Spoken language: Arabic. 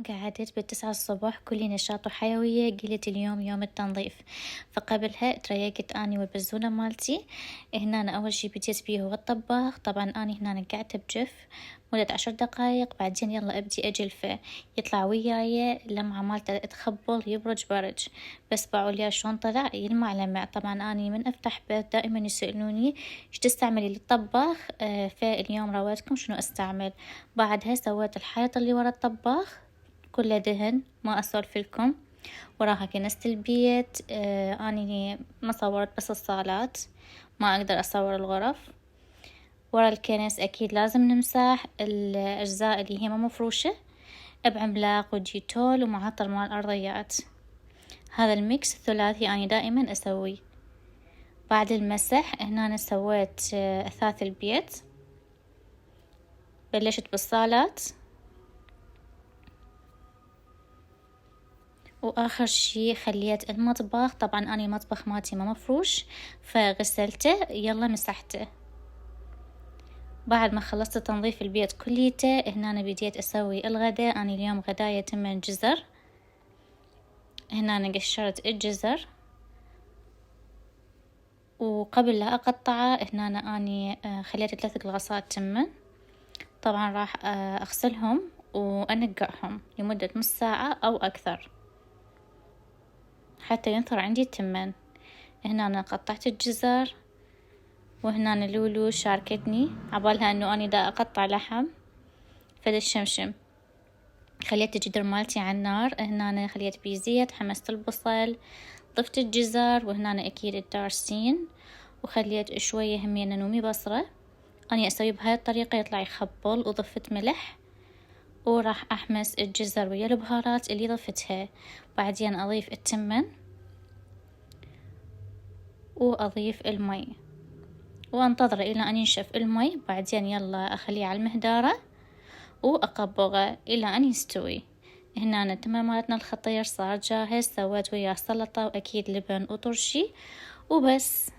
قعدت ب9 الصبح كلي نشاط وحيوية، قلت اليوم يوم التنظيف. فقبلها تريقت اني والبزونة مالتي. هنا أنا اول شي بديت بيه هو الطباخ. طبعا اني هنا قعدت بجف مدة 10 دقايق، بعدين يلا ابدي اجلفه يطلع وياي لمعة مالته تخبل يبرج برج. بس بعول يا شلون طلع يلمع لمع. طبعا اني من افتح بيت دائما يسألوني ايش تستعملي للطباخ، فاليوم راويتكم شنو استعمل. بعدها سويت الحيط اللي ورا الطباخ كله دهن، ما أسولف لكم. وراها كنست البيت. أني ما صورت بس الصالات، ما أقدر أصور الغرف. ورا الكنس أكيد لازم نمسح الأجزاء اللي هي ما مفروشة بعملاق وجيتول ومعطر مال الأرضيات. هذا الميكس الثلاثي أنا دائما أسويه. بعد المسح هنا أنا سويت أثاث البيت. بلشت بالصالات، واخر شي خليت المطبخ. طبعا اني المطبخ مالتي ما مفروش فغسلته يلا مسحته. بعد ما خلصت تنظيف البيت كليته هنا أنا بديت اسوي الغداء. اني اليوم غداية 8 جزر. هنا أنا قشرت الجزر، وقبل لا اقطعه هنا اني خليت 3 قلاصات تمن. طبعا راح اغسلهم وانقعهم لمدة نص ساعة او اكثر حتى ينثر عندي التمن. هنا أنا قطعت الجزر، وهنا أنا لولو شاركتني عبالها انه اني دا اقطع لحم فد الشمشم. خليت الجدر مالتي على النار. هنا أنا خليت بيه زيت، حمست البصل، ضفت الجزر، وهنا أنا اكيد الدارسين، وخليت شوية همينة نومي بصرة. اني اسوي بهاي الطريقة يطلع يخبل. وضفت ملح، وراح احمس الجزر ويا البهارات اللي ضفتها. بعدين اضيف التمن واضيف المي وانتظر الى ان ينشف المي. بعدين يلا اخليه على المهدارة واقبغه الى ان يستوي. هنا التمر مالتنا الخطير صار جاهز. سويت وياه سلطة واكيد لبن وطرشي وبس.